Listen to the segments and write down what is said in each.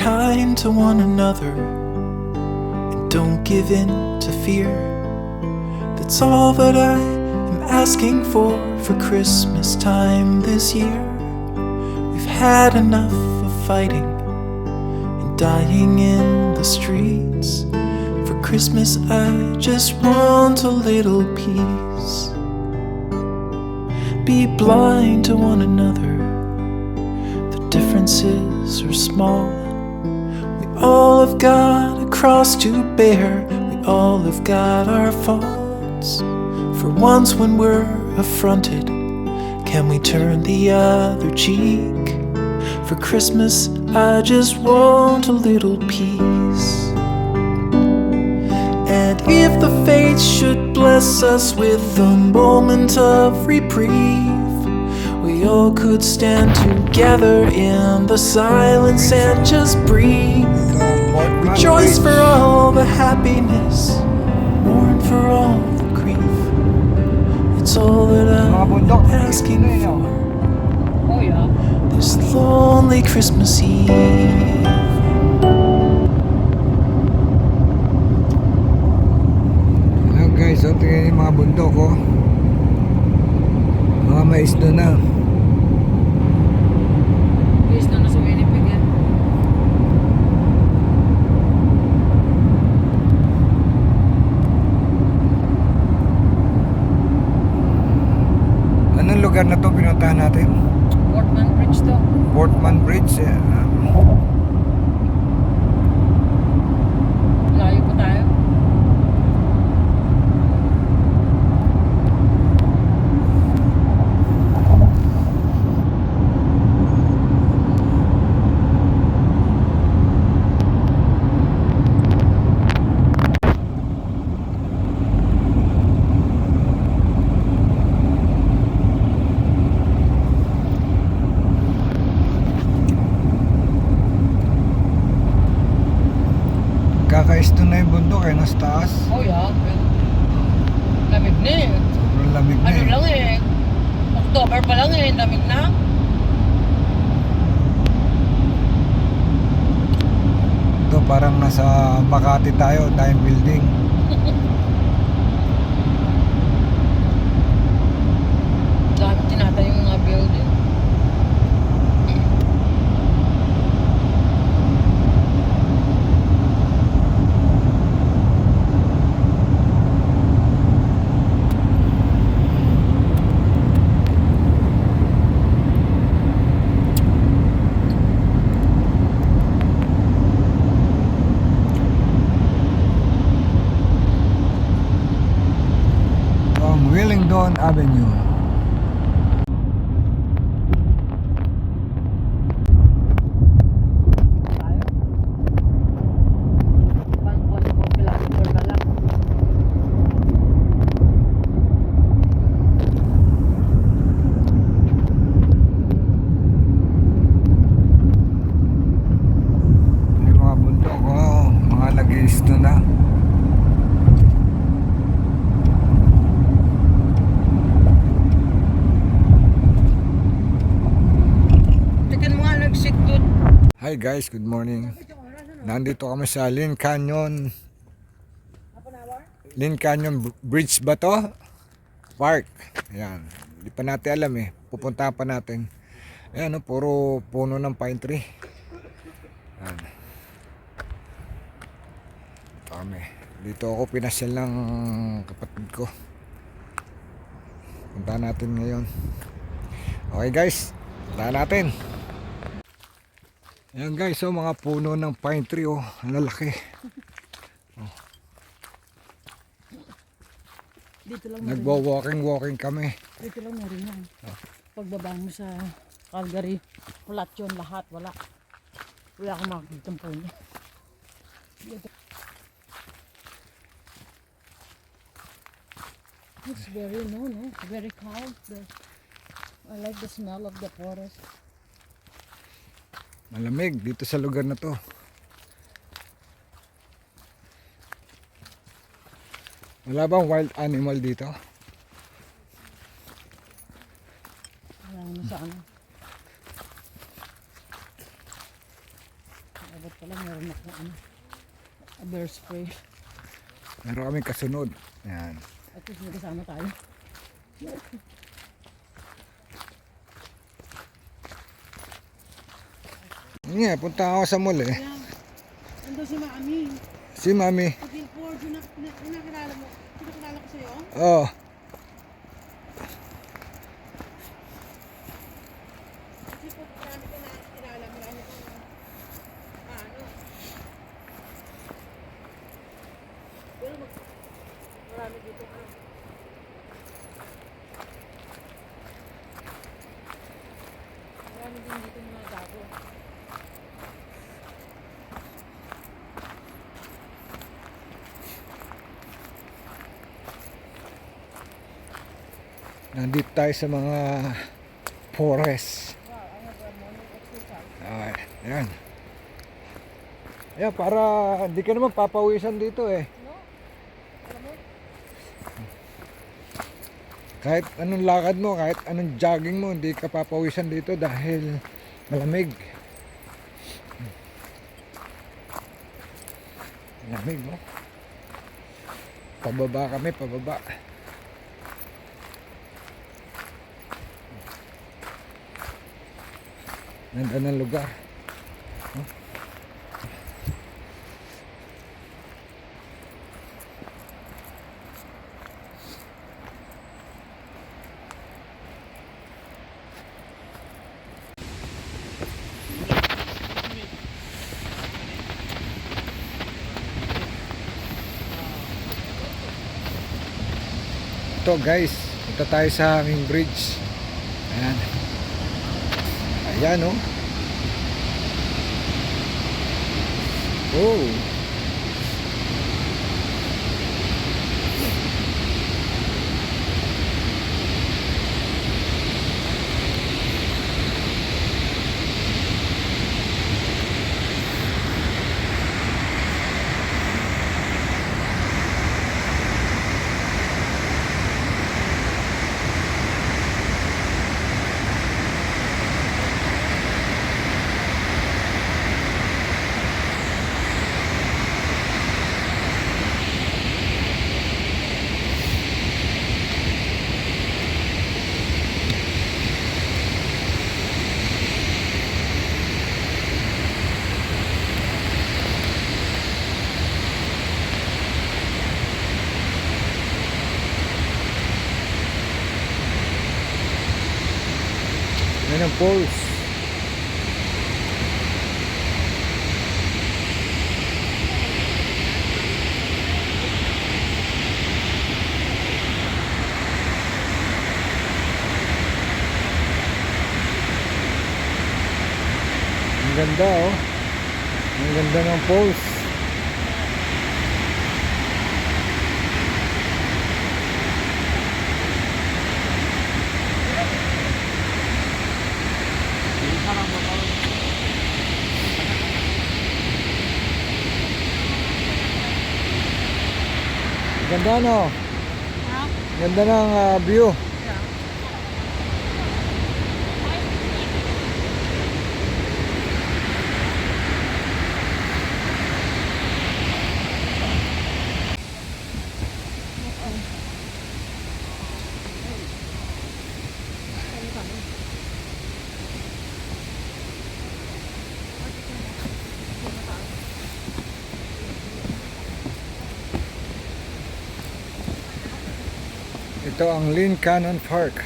kind to one another and don't give in to fear. That's all that I am asking for Christmas time this year. We've had enough of fighting and dying in the streets. For Christmas I just want a little peace. Be blind to one another, the differences are small. We all have got a cross to bear, we all have got our faults. For once when we're affronted, can we turn the other cheek? For Christmas I just want a little peace. And if the fates should bless us with a moment of reprieve, we all could stand together in the silence and just breathe. Rejoice for all the happiness, mourn for all the grief. It's all that I'm asking for this lonely Christmas Eve. Guys, so tingnan yung mga bundok ko. Mga mais doon na. Mais doon na sa Winnipeg yan. Anong lugar na to pinuntahan natin? Portman Bridge to. Portman Bridge. Layo pa tayo. Kakais doon na yung bundok eh, nasa taas. Oh yeah. Lamig na eh. Sobrang lamig na Ano eh. lang eh. October pa lang eh. Lamig na. Ito parang nasa Makati tayo, dahil building. Dami tinatayo yung mga building. Wellington Avenue. Tayo. 1.4 kilometer na lang. Yung mga bundok ko, mga nag-iisto na. Tikin mo nga nag-sit doon. Hi guys, good morning. Nandito kami sa Lynn Canyon. Lynn Canyon Bridge ba to? Park. Ayan. Hindi pa natin alam eh. Pupuntahan pa natin. Ayan, no, puro puno ng pine tree. Ayan. Ito kami. Dito ako pinasyal ng kapatid ko. Puntahan natin ngayon. Okay guys, puntahan natin. Ayan guys, so mga puno ng pine tree oh, ang lalaki. Oh. Dito lang Nagwo-walking kami. Dito lang na rin yan. Pagbaba mo sa Calgary, flat yun lahat, wala. Wala akong makakita po niya. It's very, no, very calm. I like the smell of the forest. Malamig dito sa lugar na to. Wala bang wild animal dito? Wala naman sa ano. Dapat pala meron ako ano, a bear spray. Meron kaming kasunod. Yan. At least may kasama tayo. Yun nga, punta ako sa mall eh. Kaya, nandun si Mami. Si Mami. Sa Guilford, pinakilala mo. Pinakilala ko sa'yo. Oh. Kasi po, marami ko na kilala mo. Ano ko, ano. Pero marami dito ka. Marami din dito mga gago. Nandito tayo sa mga forest. Ay, yan. Ayan, para hindi ka naman papawisan dito eh. Kahit anong lakad mo, kahit anong jogging mo, hindi ka papawisan dito dahil malamig. Malamig, no? Pababa kami, pababa. Ganda ng lugar. Ito guys, ito tayo sa aming bridge. Ayan. Ayan oh. Oh. Yan ang poles. Ang ganda oh. Ang ganda ng poles. Ganda no? Ganda ng view. Ito ang Lynn Cannon Park.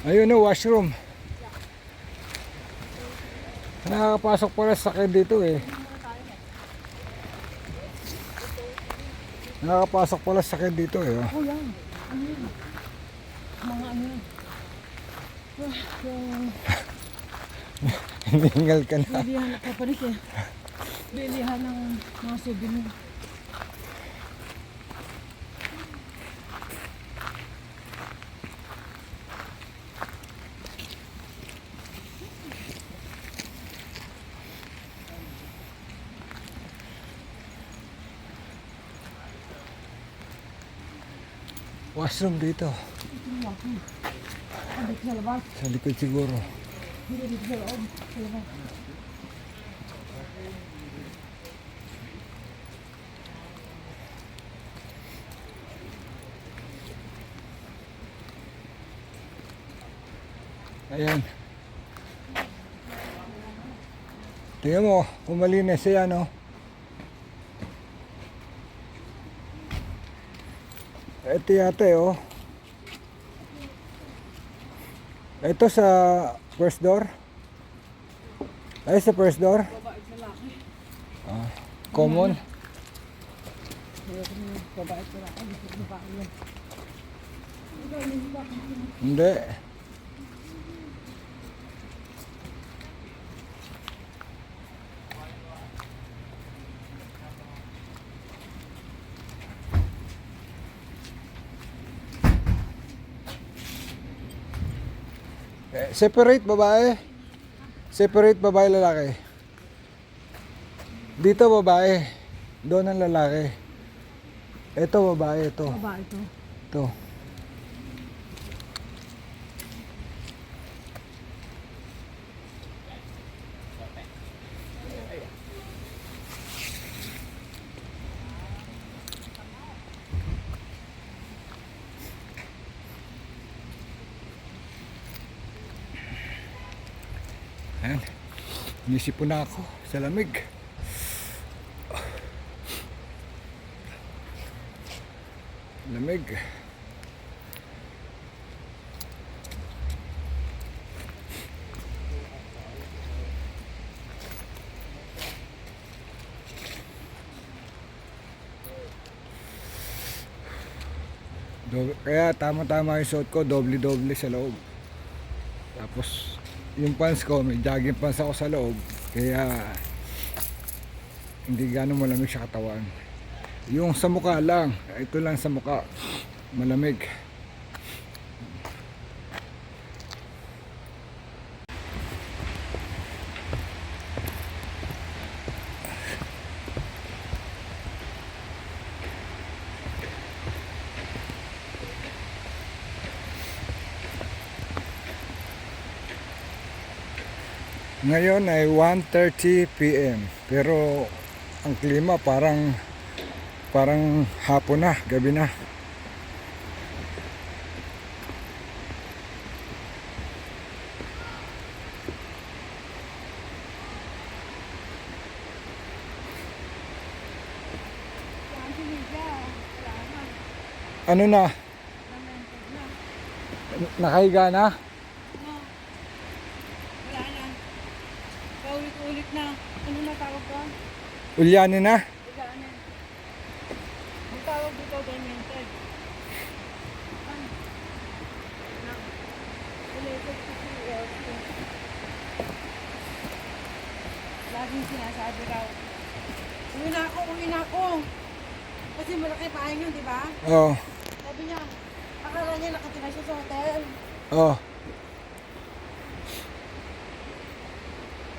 Ayun o, washroom. Nakakapasok pala sa sakit dito eh. Nakakapasok pala sa sakit dito eh. Oh, yan. Ano yan? Mga ano yan? Yung Hiningal ka na. bilihan na papanik eh. Bilihan ng mga souvenir. Washroom dito. Dito sa labas. Sa likod siguro. Dito sa loob. Sa labas. Ayan. Tingnan mo, kung malinis yan, no? Ito yata, oh. Ito sa first door. Ay, sa first door. Babae sa laki. Common. Ayoko na yung babae sa laki. Gusto ko babae yan. Hindi. Separate babae. Separate babae lalaki. Dito babae. Doon ang lalaki. Ito babae, ito. Babae to. Ito. Ayan. Nisipon na ako sa lamig. Lamig. Kaya tama-tama yung suot ko, doble-doble sa loob. Tapos yung pants ko, may jogging pants ako sa loob. Kaya hindi gano'ng malamig sa katawan. Yung sa mukha lang, ito lang sa mukha, malamig. Ngayon ay 1:30 PM. Pero ang klima parang hapon na, gabi na. Ano na? Nakahiga na? Wala na. Paulit-ulit na. Ano na tawag ko? Ulyani na? Wala na. Ang tawag dito, demented. Ano? Related to CLC. Laging sinasabi raw. Uwi na ako. Kasi malaki pahay yun, di ba? Oo. Sabi niya, akala niya nakatira siya sa hotel. Oh.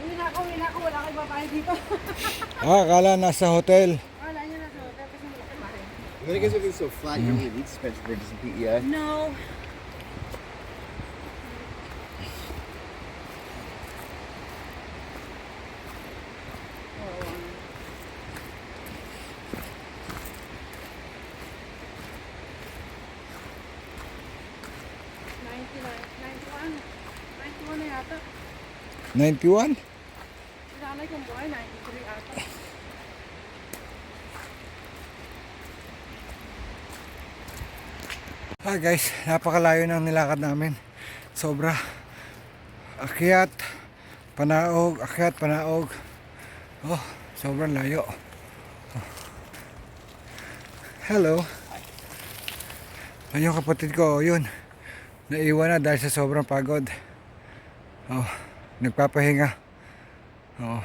Uwi na ako, wala kang babae dito. Akala nasa hotel. Akala niya nasa hotel kasi malaki pahay. When you guys are being so flat, you don't need suspension brakes and PEI. No. Na yata. 91? Sinanay kong buhay, 93 ata. Hi guys, napakalayo ng nilakad namin. Sobra. Akyat, panaog, akyat, panaog. Oh, sobrang layo. Hello. Ayun yung kapatid ko, yun. naiwan na dahil sa sobrang pagod. Oh, nagpapahinga. Oh.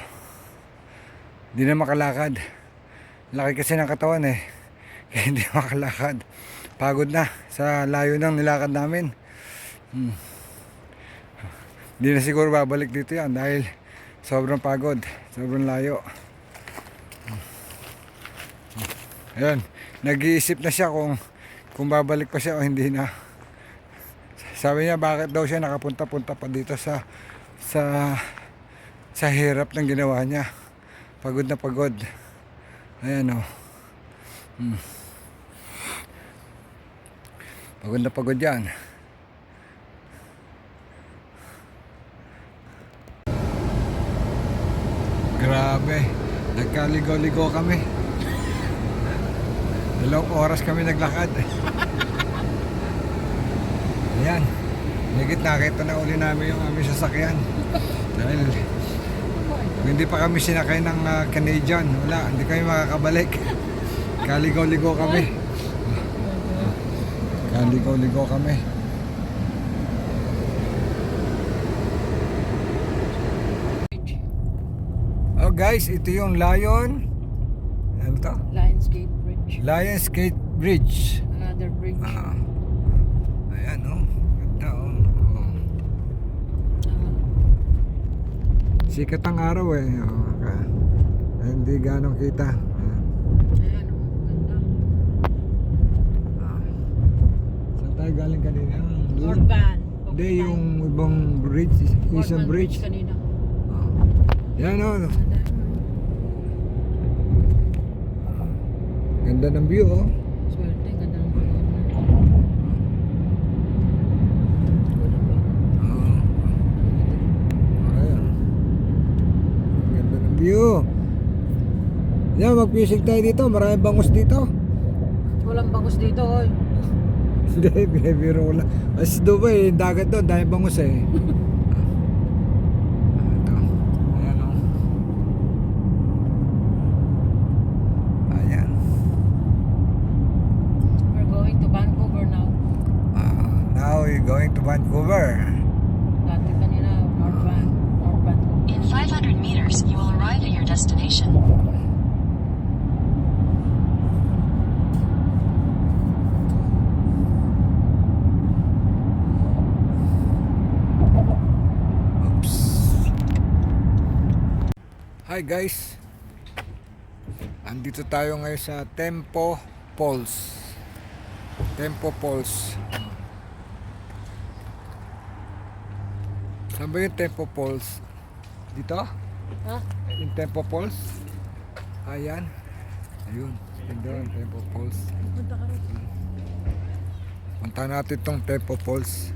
Hindi na makalakad. Laki kasi ng katawan eh. Kaya hindi makalakad. Pagod na sa layo ng nilakad namin. Hindi na siguro babalik dito yan dahil sobrang pagod, sobrang layo. Ayan, nag-iisip na siya kung babalik pa siya o hindi na. Sabi niya bakit daw siya nakapunta-punta pa dito sa hirap ng ginawa niya. Pagod na pagod. Ayan o. Pagod na pagod yan. Grabe, nagkaligo-ligo kami. 2 oras kami naglakad. Ayan, higit nakita na uli namin yung aming sasakyan. Dahil hindi pa kami sinakay ng Canadian. Wala, hindi kami makakabalik. Kaligo-ligo kami. Kaligo-ligo kami. Oh guys, ito yung Lion. Ano to? Lionsgate Bridge. Lionsgate Bridge. Another bridge. Ayan oh. Ganda oh. Sikat ang araw eh. Hindi ganong kita. Ayan, ganda. Saan tayo galing kanina? North Van. Hindi, yung ibang bridge. Isang bridge. Kanina. Yan oh. Ganda ng view oh. Swerte, ganda ng Ayan. Ganda ng view. Yan, mag-fishing tayo dito. Maraming bangus dito. Walang bangus dito, oy. Hindi, binibiro ko lang. As Dubai, dagat doon, dahil bangus eh. Ito. Ayan o. Ayan. We're going to Vancouver now. Now we're going to Vancouver. Dati kanina, North Van. North Vancouver. In 500 meters, you will arrive at your destination. Oops. Hi guys. Andito tayo ngayon sa Tempo Falls. Tempo Falls. Saan ba yung Tempo Falls? Dito? Ha? Yung Tempo Falls? Ayan. Ayun. Ganda yung Tempo Falls. Punta ka rin. Punta natin itong Tempo Falls.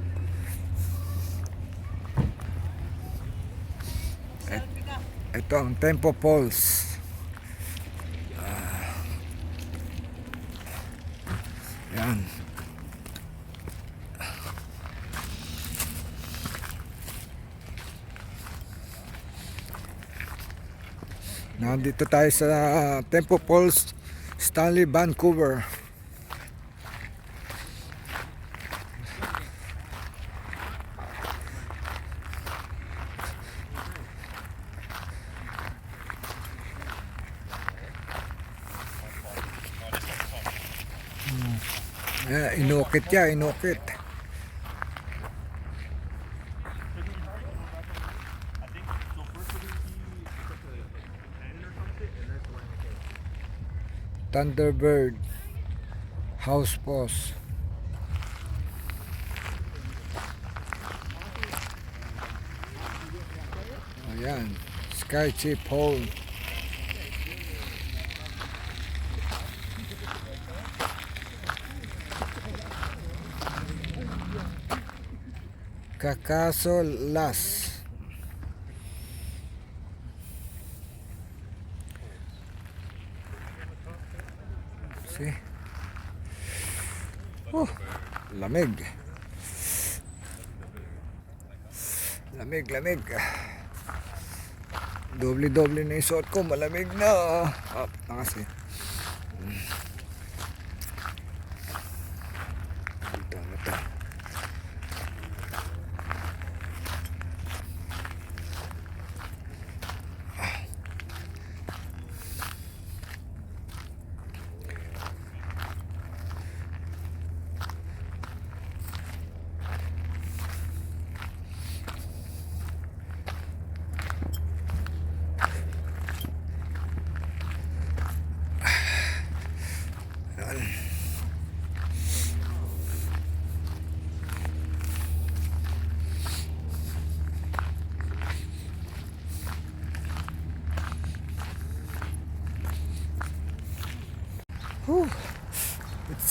Ito ang Tempo Falls. Yan. Nandito tayo sa Tempo Falls, Stanley, Vancouver. Inukit niya, inukit. Thunderbird House Post. Ayan, Sky Chip Hole. Kakaso Las. See? Oh, lamig. Lamig, lamig. Doble-doble na yung suot ko, malamig na. Up na kasi. Ito, ito.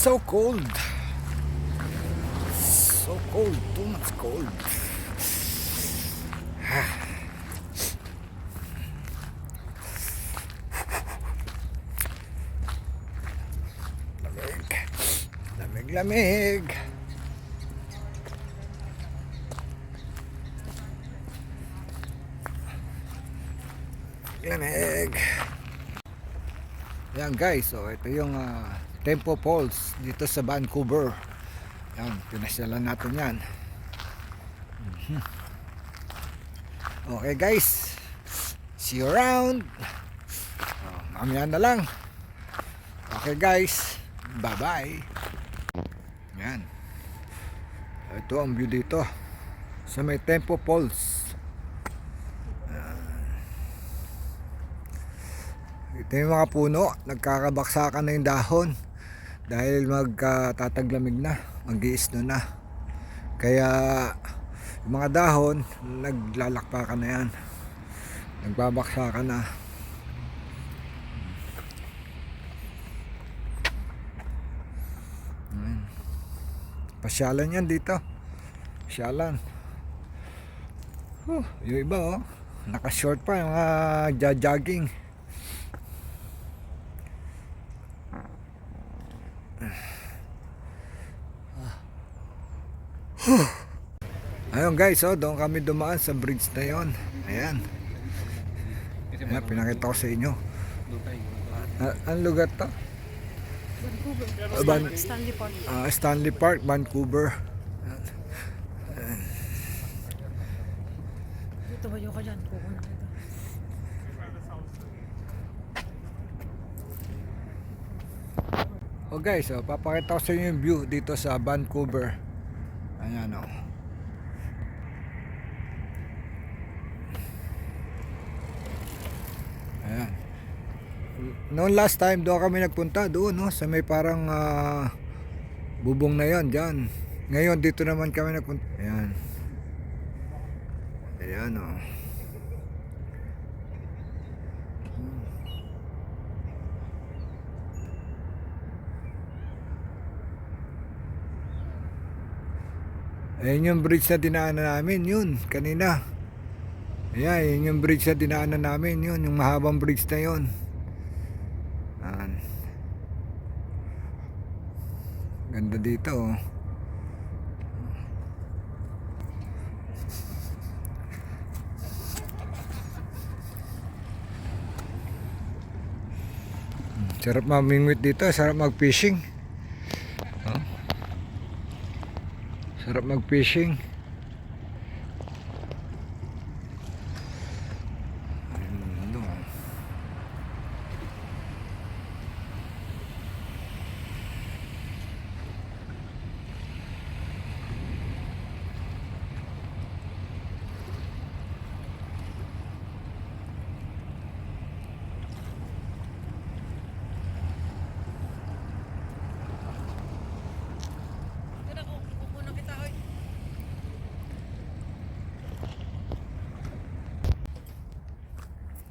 so cold. So cold, too much cold. Lamig. Lamig, lamig. Lamig. Yan guys, so ito yung Tempo Falls dito sa Vancouver. Yan, pinasyalan natin yan. Okay guys, see you around. Mamaya na lang. Okay guys, bye bye. Yan, ito ang view dito sa may Tempo Falls. Ito yung mga puno, nagkakabaksakan na yung dahon dahil magtataglamig na, mag-i-snow na. Kaya yung mga dahon naglalakpakan na yan, nagbabaksakan na. Pasyalan yan dito, pasyalan. Yung iba naka-short pa, yung mga jogging. Ayun guys, doon kami dumaan sa bridge na yon. Ayan. Ayan, pinakita ko sa inyo. Ang lugar to? Stanley Park. Stanley Park, Vancouver. Dito ba ka dyan? Pupunta dito. Guys, papakita ko sa inyo yung view dito sa Vancouver. Ayan Ayan. Noong last time doon kami nagpunta doon sa may parang bubong na yon dyan. Ngayon dito naman kami nagpunta. Ayan. Ayan Ayan yung bridge na dinaanan namin yun kanina. Ayan, yun yung bridge na dinaanan namin yun, yung mahabang bridge na yun. Ganda dito Sarap mamingwit dito, sarap mag-fishing. Sarap mag-fishing.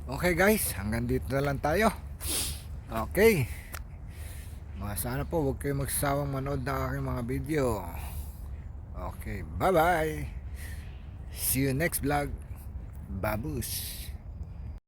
Okay guys, hanggang dito na lang tayo. Okay. Sana po huwag kayo magsasawang manood ng aking mga video. Okay, bye bye. See you next vlog. Babush.